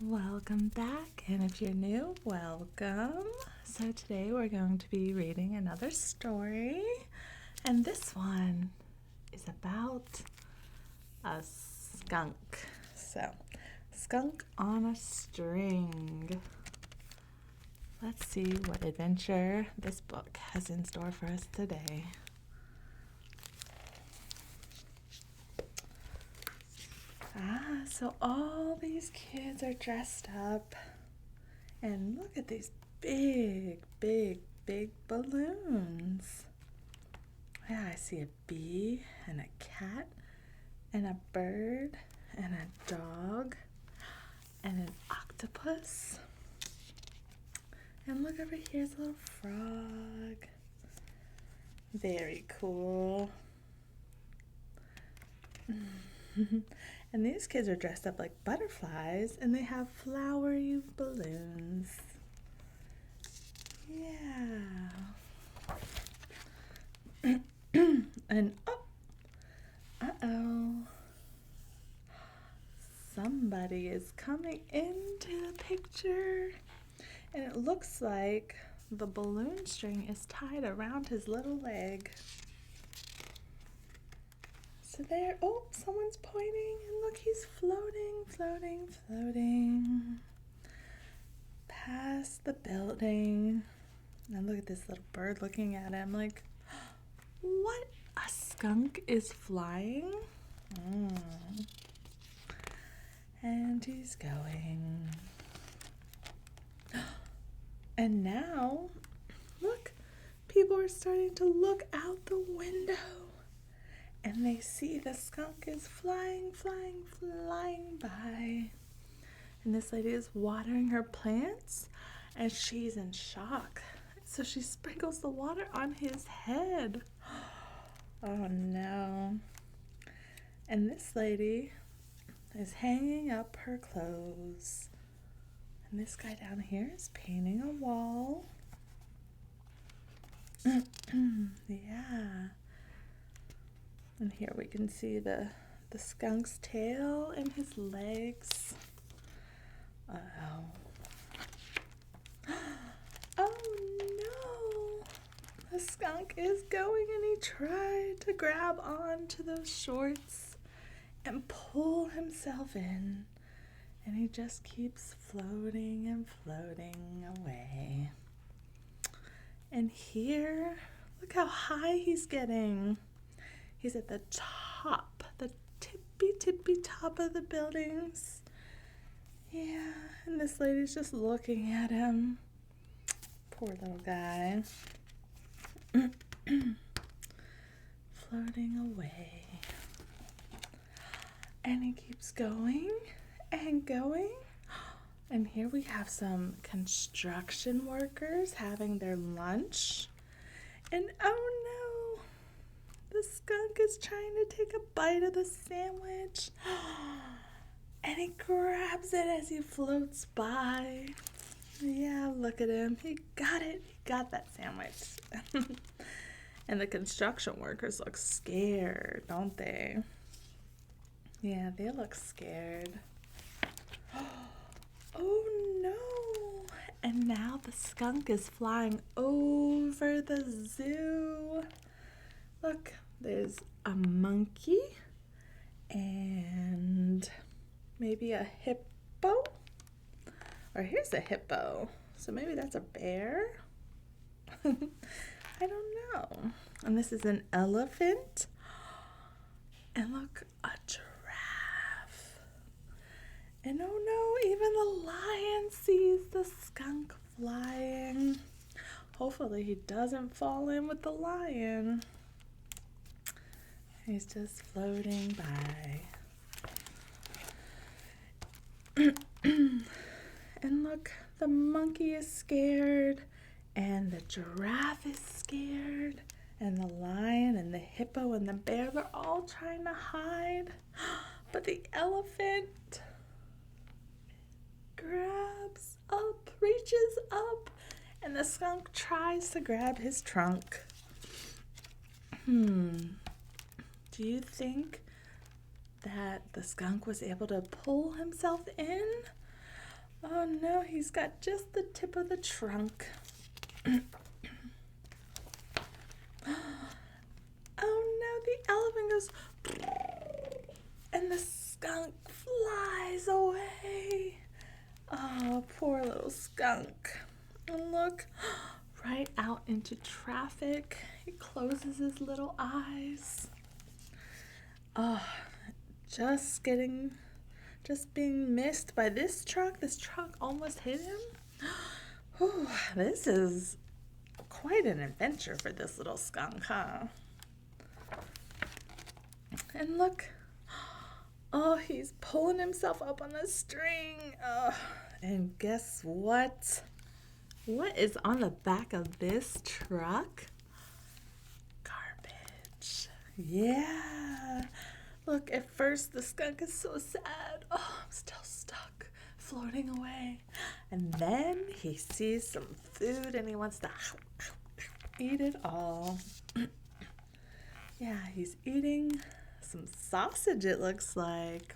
Welcome back, and if you're new, welcome. So today we're going to be reading another story, and this one is about a skunk. So, skunk on a string. Let's see what adventure this book has in store for us today. So all these kids are dressed up, and look at these big balloons. Yeah, I see a bee and a cat and a bird and a dog and an octopus. And look over here's a little frog. Very cool. And these kids are dressed up like butterflies, and they have flowery balloons. Yeah. And uh-oh. Somebody is coming into the picture, and it looks like the balloon string is tied around his little leg. So there, oh, someone's pointing, and look, he's floating past the building. And look at this little bird looking at him like, what? A skunk is flying? And he's going. And now, look, people are starting to look out the window. And they see the skunk is flying by. And this lady is watering her plants, and she's in shock. So she sprinkles the water on his head. Oh no. And this lady is hanging up her clothes. And this guy down here is painting a wall. Yeah. And here we can see the skunk's tail and his legs. Uh-oh. Oh no! The skunk is going, and he tried to grab onto those shorts and pull himself in. And he just keeps floating away. And here, look how high he's getting. He's at the top, the tippy top of the buildings. Yeah, and this lady's just looking at him. Poor little guy. Floating away. And he keeps going and going. And here we have some construction workers having their lunch. And oh no! The skunk is trying to take a bite of the sandwich, and he grabs it as he floats by. Yeah, look at him. He got it. He got that sandwich. And the construction workers look scared, don't they? Yeah, they look scared. Oh no! And now the skunk is flying over the zoo. Look, there's a monkey and maybe a hippo. Or here's a hippo. So maybe that's a bear? I don't know. And this is an elephant. And look, a giraffe. And oh no, even the lion sees the skunk flying. Hopefully he doesn't fall in with the lion. He's just floating by. And look, the monkey is scared, and the giraffe is scared, and the lion and the hippo and the bear, they're all trying to hide. But the elephant grabs up, reaches up, and the skunk tries to grab his trunk. Do you think that the skunk was able to pull himself in? no, he's got just the tip of the trunk. Oh no, the elephant goes, and the skunk flies away. Oh, poor little skunk. And look, right out into traffic. He closes his little eyes. Oh, just being missed by this truck. This truck almost hit him. Whew, this is quite an adventure for this little skunk, huh? And look, oh, he's pulling himself up on the string. Oh, and guess what? What is on the back of this truck? Garbage. Yeah. Look, at first the skunk is so sad. Oh, I'm still stuck, floating away. And then he sees some food and he wants to eat it all. Yeah, he's eating some sausage, it looks like.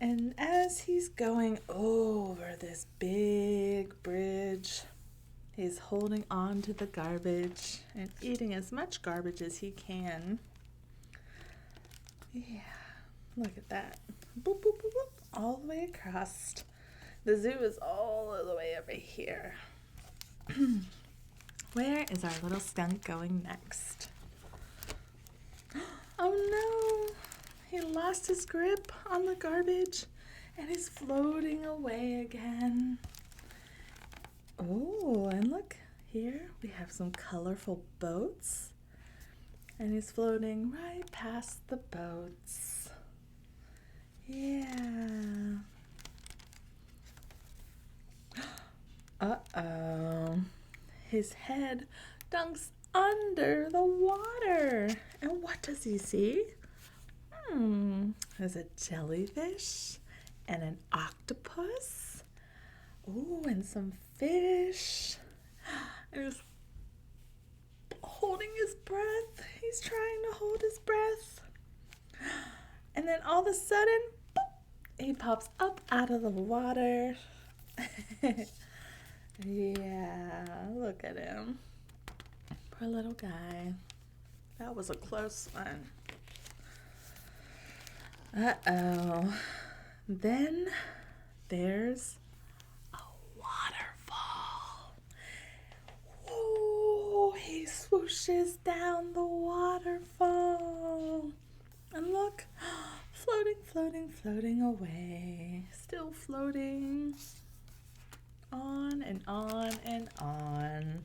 And as he's going over this big bridge, he's holding on to the garbage and eating as much garbage as he can. Yeah, look at that. Boop, boop, boop, boop, all the way across. The zoo is all the way over here. Where is our little skunk going next? Oh no! He lost his grip on the garbage and is floating away again. Oh, and look, here we have some colorful boats. And he's floating right past the boats. Yeah. Uh-oh. His head dunks under the water. And what does he see? There's a jellyfish and an octopus. Oh, and some fish. And he's holding his breath. He's trying to hold his breath. And then all of a sudden, boop, he pops up out of the water. Yeah, look at him. Poor little guy. That was a close one. Uh-oh. Then there's a waterfall. Whoa, he swooshes down the waterfall. And look, floating, floating, floating away. Still floating. On and on and on.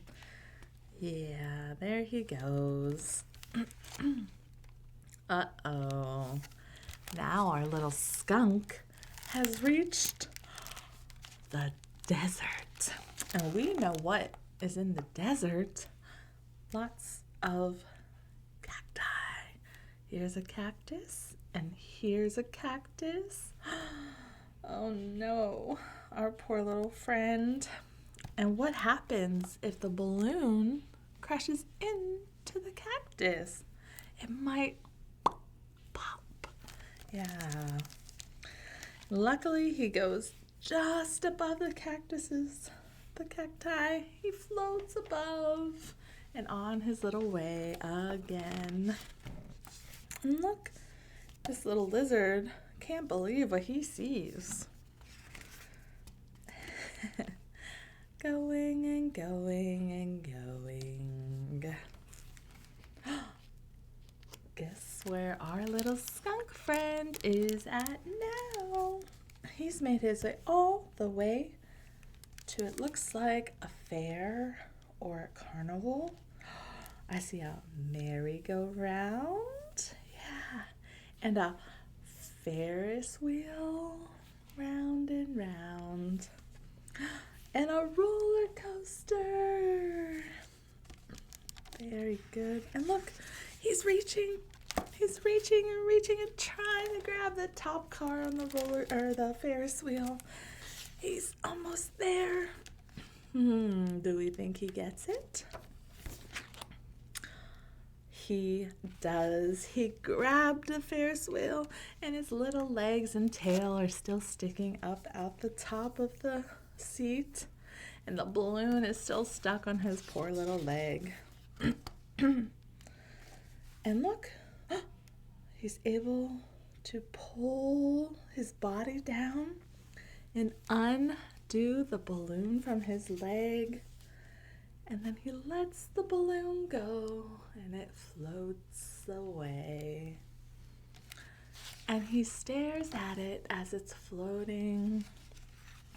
Yeah, there he goes. Uh-oh. Now our little skunk has reached the desert. And we know what is in the desert. Lots of cacti. Here's a cactus, and here's a cactus. Oh no, our poor little friend. And what happens if the balloon crashes into the cactus? It might pop. Yeah. Luckily, he goes just above the cactuses, the cacti. He floats above and on his little way again. And look, this little lizard can't believe what he sees. Going and going and going. Guess where our little skunk friend is at now? He's made his way all the way to, it looks like, a fair or a carnival. I see a merry-go-round. Yeah. And a Ferris wheel, round and round. And a roller coaster. Very good. And look, he's reaching and reaching and trying to grab the top car on the roller or the Ferris wheel. He's almost there. Do we think he gets it? he does. He grabbed the Ferris wheel, and his little legs and tail are still sticking up out the top of the seat, and the balloon is still stuck on his poor little leg. And look, he's able to pull his body down and undo the balloon from his leg. And then he lets the balloon go and it floats away. And he stares at it as it's floating.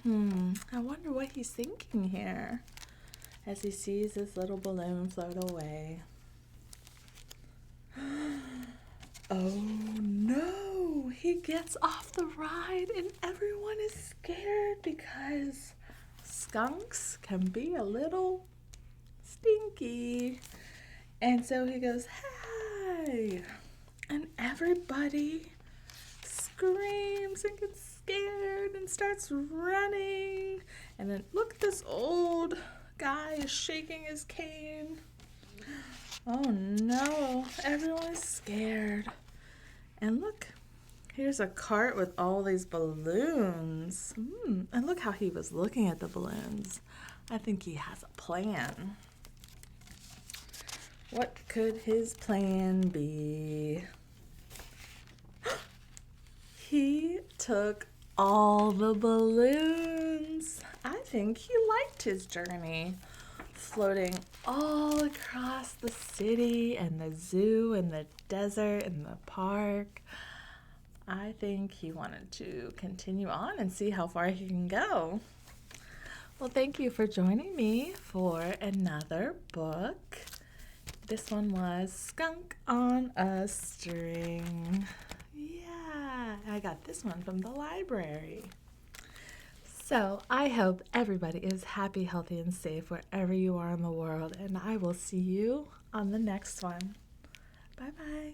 I wonder what he's thinking here as he sees this little balloon float away. Oh no! He gets off the ride and everyone is scared because skunks can be a little stinky. And so he goes, "Hey!" And everybody screams and gets scared and starts running. And then look, this old guy is shaking his cane. Oh no, everyone is scared. And look, here's a cart with all these balloons. And look how he was looking at the balloons. I think he has a plan. What could his plan be? He took all the balloons. I think he liked his journey, floating all across the city and the zoo and the desert and the park. I think he wanted to continue on and see how far he can go. Well, thank you for joining me for another book. This one was Skunk on a String. Yeah, I got this one from the library. So I hope everybody is happy, healthy, and safe wherever you are in the world, and I will see you on the next one. Bye-bye.